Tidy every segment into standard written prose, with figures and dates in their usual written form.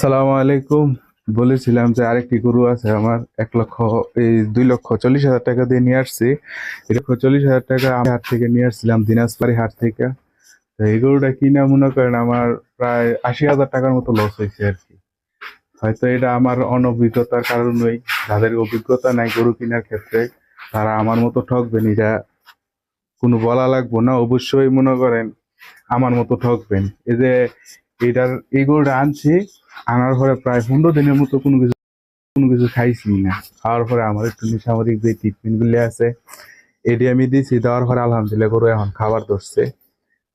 আসসালামু আলাইকুম। বলেছিলাম যে আরেকটি গরু আছে আমার 1 লক্ষ, এই 2,40,000 টাকা দিয়ে নিয়ে আসছি। 2,40,000 টাকা আমি হাট থেকে নিয়ে আসছিলাম, দিনাজপুরি হাট থেকে। তো এই গরুটা কিনা মনে করেন আমার প্রায় 80,000 টাকার মতো লস হয়েছে আর কি। হয়তো এটা আমার অনভিজ্ঞতার কারণেই। যাদের অভিজ্ঞতা নাই গরু কেনার ক্ষেত্রে, তারা আমার মতো ঠকবেন, এটা কোনো বলা লাগবো না। অবশ্যই মনে করেন আমার মতো ঠকবেন। এই যে এই গরুটা আনছি, আনার পরে প্রায় 15 দিনের মতো কোনো কিছু খাইছি না। খাওয়ার পরে আমার একটু সামরিক যে ট্রিটমেন্ট গুলি আছে, এটি আমি দিছি। দেওয়ার পরে আলহামদুলিল্লাহ গরু এখন খাবার ধরছে।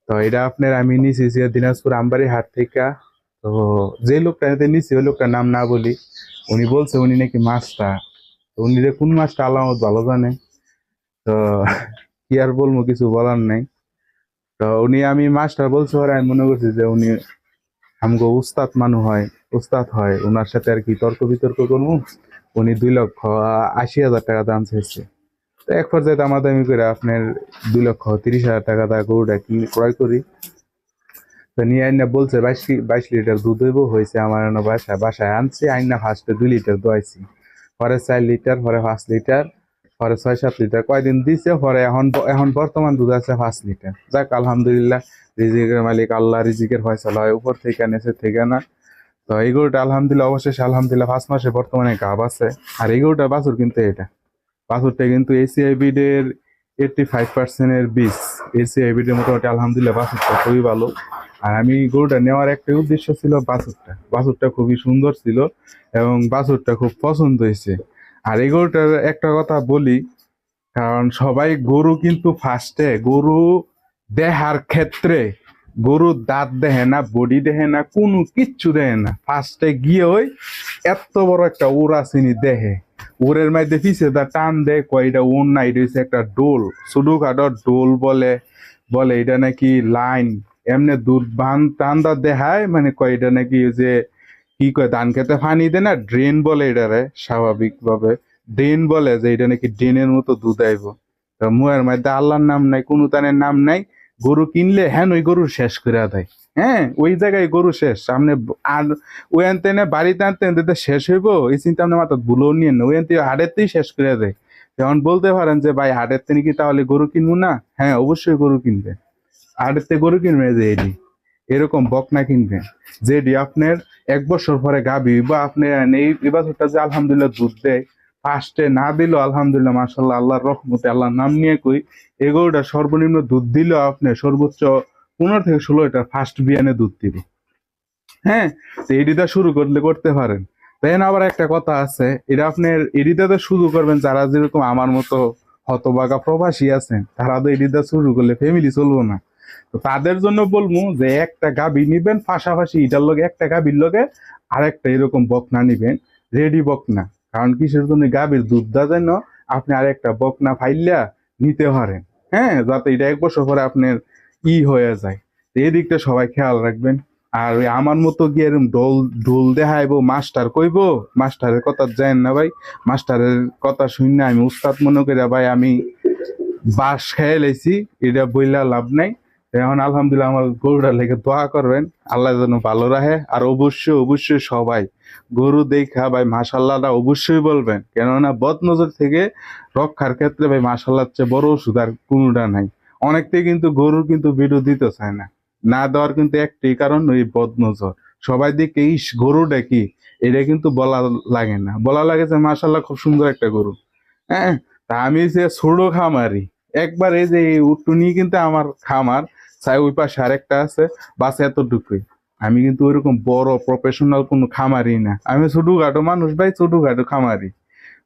তো এটা আপনার আমি নিছি যে দিনাজপুর আমবাড়ি হাট থেকে। তো যে লোকটা এতে নিছি ওই লোকটার নাম না বলি, উনি বলছে উনি নাকি মাছটা, তো উনি যে কোন মাছটা আলামত ভালো জানে। তো কি আর বলবো, কিছু বলার নাই। তো আমি মাছটা বলছে পরে আমি মনে করছি যে উনি আমগো উস্তাদ মানুষ হয়, উস্তাদ হয়, ওনার সাথে আর কি তর্ক বিতর্ক করবো। উনি 2,80,000 টাকা দাম চাইছে। তো এক পর্যায়ে দামাদামি করে আপনার 2,30,000 টাকা দা গরুটা ক্রয় করি। তো নিয়ে আইনা বলছে 22 লিটার দুধ হইব, হয়েছে আমার বাসায় আনছি। আইনা ফার্স্টে 2 লিটার দোয়াইছি, পরে 4 লিটার, পরে 5 লিটার, পরে 6-7 লিটার কয়দিন দিছে। পরে এখন বর্তমান দুধ আছে 5 লিটার। যাক আলহামদুলিল্লাহ, রিজিকের মালিক আল্লাহ, রিজিকের ফয়সালা হয় উপর থেকে নিচে থেকে না। তো এই গরুটা আলহামদুলিল্লাহ, অবশেষে আলহামদুলিল্লাহ 5 মাসে বর্তমানে গাভ আছে। আর এই গরুটার বাছুর কিন্তু বাছুরটা কিন্তু এসিআই বিডের 85% বীজ। এসিআই বিডের মোটামুটি আলহামদুলিল্লাহ বাছুরটা খুবই ভালো। আর আমি গরুটা নেওয়ার একটা উদ্দেশ্য ছিল বাছুরটা খুবই সুন্দর ছিল এবং বাছুরটা খুব পছন্দ হয়েছে। আর এই গরুটার একটা কথা বলি, কারণ সবাই গরু কিন্তু ফার্স্টে গরু দেহার ক্ষেত্রে গরুর দাঁত দেখে না, বডি দেখে না, কোনো কিচ্ছু দেখে না। ফার্স্টে গিয়ে ওই এত বড় একটা ওরা চিনি দেখে, ওরের মধ্যে পিছে দা টান দেয়, কয়টা ওর না, এটা হচ্ছে একটা ডোল, ছোটখাটো ডোল বলে। এটা নাকি লাইন, এমনি দুধ বান টান্দা দেখায়, মানে কয়টা নাকি ওই যে কি কয় ধান খেতে পানি দেয় না, ড্রেন বলে এটারে স্বাভাবিক ভাবে। ড্রেন বলে যে এটা নাকি ড্রেনের মতো দুধ আইব। তো মুয়ের মধ্যে আল্লাহর নাম নাই, কোনো তানের নাম নাই। গরু কিনলে হ্যাঁ ওই গরু শেষ করে দেয়। হ্যাঁ, ওই জায়গায় গরু শেষ সামনে। আর ওই আনতে না বাড়িতে আনতে শেষ হইব এই চিন্তা আপনার মাথা ভুলেও নিয়ে না, ওই আনতে হাটেতেই শেষ করে দেয়। যেমন বলতে পারেন যে ভাই হাটের থেকে কি তাহলে গরু কিনবো না? হ্যাঁ, অবশ্যই গরু কিনবে। হাটের থেকে গরু কিনবে যে এটি এরকম বকনা কিনবেন যেটি আপনার 1 বছর পরে গাবি বা আপনি এই বছরটা যে আলহামদুলিল্লাহ দুধ দেয়। ফার্স্টে না দিল আলহামদুলিল্লাহ মাশাল্লাহ, আল্লাহর রহমতে, আল্লাহর নাম নিয়ে কই, এগুলোটা সর্বনিম্ন দুধ দিলেও আপনি সর্বোচ্চ 15 থেকে 16 লিটার ফার্স্ট বিয়ানে দুধ দিবে। হ্যাঁ, তো এডিটা শুরু করতে পারেন। দেন আবার একটা কথা আছে, এটা আপনার এডিটাতে শুরু করবেন যারা যেরকম আমার মতো হতবাগা প্রবাসী আছেন, তারা তো এডিটা শুরু করলে ফ্যামিলি চলবো না। তো তাদের জন্য বলবো যে একটা গাভী নিবেন, পাশাপাশি এটার লগে একটা গাভীর লগে আরেকটা এরকম বকনা নিবেন, রেডি বকনা। কারণ কিসের জন্য? গাভীর দুধটা যেন আপনি আরেকটা বকনা ফাইল্লা নিতে পারেন। হ্যাঁ, যাতে এটা 1 বছর পরে আপনার হয়ে যায়। তো এই দিকটা সবাই খেয়াল রাখবেন। আর ওই আমার মতো গিয়ে এরকম ঢোল ঢোল দেখাইবো, মাস্টার কইবো, মাস্টারের কথা যায় না ভাই। মাস্টারের কথা শুন না আমি উস্তাদ মনে করি ভাই, আমি বাস খেয়ে লাইছি, এটা বইলা লাভ নাই। এখন আলহামদুলিল্লাহ আমার গরুটার লেগে দোয়া করবেন, আল্লাহ যেন ভালো রাখে। আর অবশ্যই অবশ্যই সবাই গরু দেখা ভাই মাশাল্লাহটা অবশ্যই বলবেন, কেননা বদ নজর থেকে রক্ষার ক্ষেত্রে ভাই মাশাল্লাহর চেয়ে বড় ওষুধ আর কোনোটা নাই। অনেকটাই কিন্তু গরুর কিন্তু ভিডিও দিতে চায় না, না দেওয়ার কিন্তু একটাই কারণ, ওই বদ নজর। সবাই দিকে এই গরুটা কি, এটা কিন্তু বলা লাগে না, বলা লাগে যে মাশাল্লাহ খুব সুন্দর একটা গরু। হ্যাঁ, তা আমি যে ছোট খামারি, একবার এই যে উটুনি কিন্তু আমার খামার চাই ওই পাশে আরেকটা আছে, বাস এতটুকুই। আমি কিন্তু ওইরকম বড় প্রফেশনাল কোনো খামারি না, আমি ছোটখাটো মানুষ ভাই, ছোটখাটো খামারি।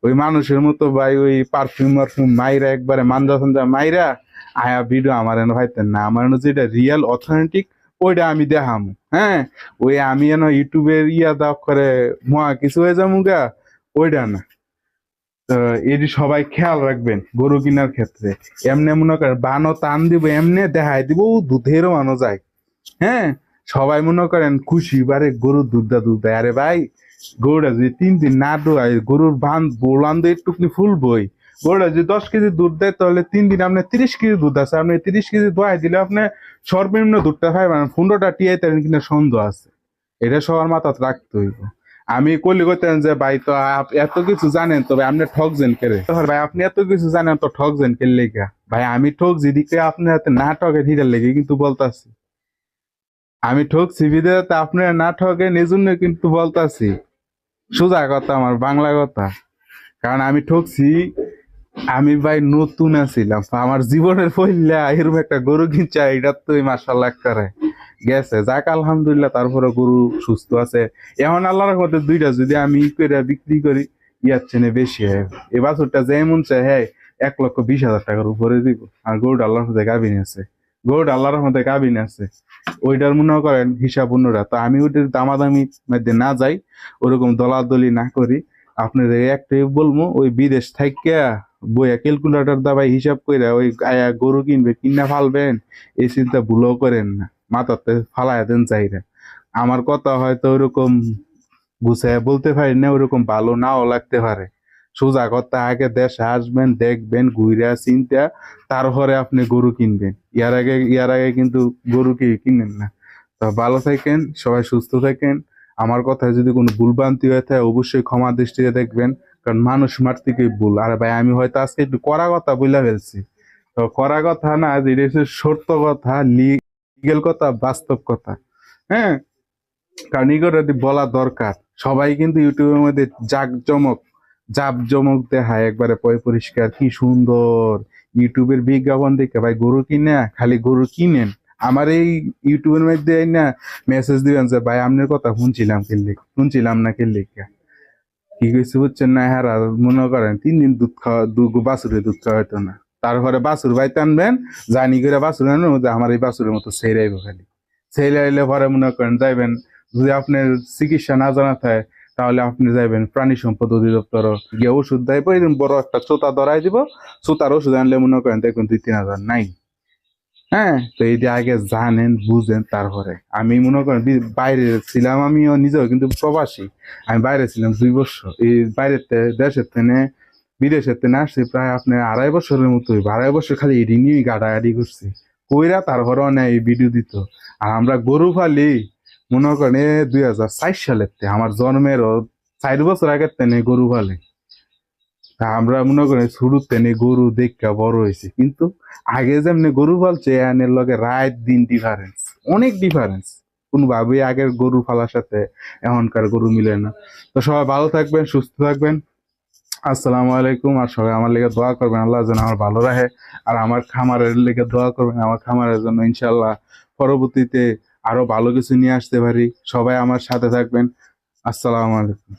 ওই মানুষের মতো ভাই ওই পারফিউম মারফিউম মাইরা একবারে মাঞ্জা ফাঞ্জা মাইরা আয়া ভিডিও আমার এনে ভাইতেন না। আমার এনে যেটা রিয়েল অথেন্টিক ওইটা আমি দেখামু। হ্যাঁ, ওই আমি এনে ইউটিউবের দাও করে মহা কিছু হয়ে যাবো গা, ওইটা না। তো এটি সবাই খেয়াল রাখবেন গরু কেনার ক্ষেত্রে। এমনি মনে করেন বানো টান দিব, এমনি দেখাই দিব দুধেরও মানো যায়। হ্যাঁ, সবাই মনে করেন খুশি বারে গরুর দুধ দেয়। আরে ভাই, গরুটা যদি 3 দিন না দোয়াই, গরুর বোলান দিয়ে একটুখানি ফুলবই। গরুটা যদি 10 কেজি দুধ দেয়, তাহলে 3 দিন আপনার 30 কেজি দুধ আছে, আপনি 30 কেজি দোয়াই দিলে আপনি সর্বনিম্ন দুধটা খাই মানে 15টা টিয়াইতেন কিনা সন্দেহ আছে। এটা সবার মাথায় রাখতে হইব। আমি কলি করতেন যে ভাই তো এত কিছু জানেন, তবে আপনি ঠকছেন কেড়ে ভাই, আপনি এত কিছু জানেন তো ঠকছেন কে লেগা ভাই? আমি ঠকছি দিকে আপনার হাতে না ঠকেন হিটার লেগে কিন্তু বলতাছি। আমি ঠকছি বিদেতে আপনারা না ঠকেন এজন্য কিন্তু বলতাছি। সোজা কথা, আমার বাংলা কথা। কারণ আমি ঠকছি, আমি ভাই নতুন আছিলাম, আমার জীবনের পহিলা এরকম একটা গরু কিনছে, এটা তো মাশাআল্লাহ করে গেছে যাক আলহামদুলিল্লাহ। তারপরে গরু সুস্থ আছে এখন আল্লাহর রহমতে। দুইটা যদি আমি করে বিক্রি করি ইয়ার চেনে বেশি হয়। এ বাছুরটা যেমন চাই হ্যাঁ 1,20,000 টাকার উপরে দিব। আর গরুটা আল্লাহর মধ্যে গাভিন আছে, গরুটা আল্লাহর মধ্যে গাভিন আছে। ওইটার মনে করেন হিসাব অন্যরা। তো আমি ওইটার দামাদামি মধ্যে না যাই, ওরকম দলাদলি না করি। আপনাদের একটাই বলবো, ওই বিদেশ থাইকা বইয়া ক্যালকুলেটর দাবাই হিসাব কইরা ওই আয়া গরু কিনবে কিনা ফালবেন, এই চিন্তা ভুলও করেন না, মাথাতে ফালায় দেন চাইরা। আমার কথা হয়তো ওরকম গুছায় বলতে পারি না, ওরকম ভালো নাও লাগতে পারে। সোজা কথা, আগে দেশে আসবেন, দেখবেন, ঘুরা চিন্তা, তারপরে আপনি গরু কিনবেন। ইয়ার আগে কিন্তু গরু কি কিনেন না। তো ভালো থাকেন, সবাই সুস্থ থাকেন। আমার কথায় যদি কোনো ভুলভ্রান্তি হয়ে থাকে অবশ্যই ক্ষমা দৃষ্টিতে দেখবেন। কারণ মানুষ মারতেই ভুল। আর ভাই আমি হয়তো আজকে একটু কড়া কথা বলে ফেলছি। তো কড়া কথা না, যেটা হচ্ছে সত্য কথা, লিগেল কথা, বাস্তব কথা। হ্যাঁ, কারণ এগুলো যদি বলা দরকার। সবাই কিন্তু ইউটিউবের মধ্যে জাঁকজমক দেখায়, একবারে পরিষ্কার কি সুন্দর ইউটিউবের বিজ্ঞাপন দেখে ভাই গরু কিনে খালি গরু কিনেন। আমার এই ইউটিউবের মধ্যে না মেসেজ দিবেন যে ভাই আপনার কথা শুনছিলাম না কে লিখে কি কইছে বুঝছেন না? হ্যাঁ, মনে করেন 3 দিন বাছুরের দুধ খাওয়াইতো না, তারপরে বাছুর বাইতে আনবেন, জানি করে বাছুর আনো যে আমার এই বাছুরের মতো ছেড়াইবো খালি। ছেড়াইলে পরে মনে করেন যাইবেন, যদি আপনার চিকিৎসা না জানা থাকে তাহলে আপনি যাইবেন প্রাণী সম্পদ অধিদপ্তর, গিয়ে ওষুধ দেয় এরকম বড় একটা চোতা ধরাই দিব। চোতার ওষুধ আনলে মনে করেন দেখুন 2-3 হাজার নাই। হ্যাঁ, তো এইটা আগে জানেন বুঝেন তারপরে। আমি মনে করেন বাইরে ছিলাম, আমিও নিজেও কিন্তু প্রবাসী। আমি বাইরে ছিলাম 2 বছর। এই বাইরের দেশের থেকে বিদেশের থেকে আসছি প্রায় আপনার 2.5 বছরের মতো হইব। 2.5 বছর খালি এটি নিয়ে গাড়াগাড়ি করছি কইরা, তারপরে অনেক এই ভিডিও দিত। আর আমরা গরু ফালি মনে করেন 2004 সালের থেকে, আমার জন্মেরও 4 বছর আগের থেকে গরু ফালি। তা আমরা মনে করি শুরুতে নে গরু দেখা বড় হয়েছে, কিন্তু আগে যেমনি গরু পালছে এনের লগে রাত দিন ডিফারেন্স, অনেক ডিফারেন্স। কোনোভাবেই আগের গরু পালার সাথে এখনকার গরু মিলে না। তো সবাই ভালো থাকবেন, সুস্থ থাকবেন। আসসালামু আলাইকুম। আর সবাই আমার লেগে দোয়া করবেন, আল্লাহ যেন আমার ভালো রাখে। আর আমার খামারের লেগে দোয়া করবেন, আমার খামারের জন্য ইনশাল্লাহ পরবর্তীতে আরো ভালো কিছু নিয়ে আসতে পারি। সবাই আমার সাথে থাকবেন। আসসালামু আলাইকুম।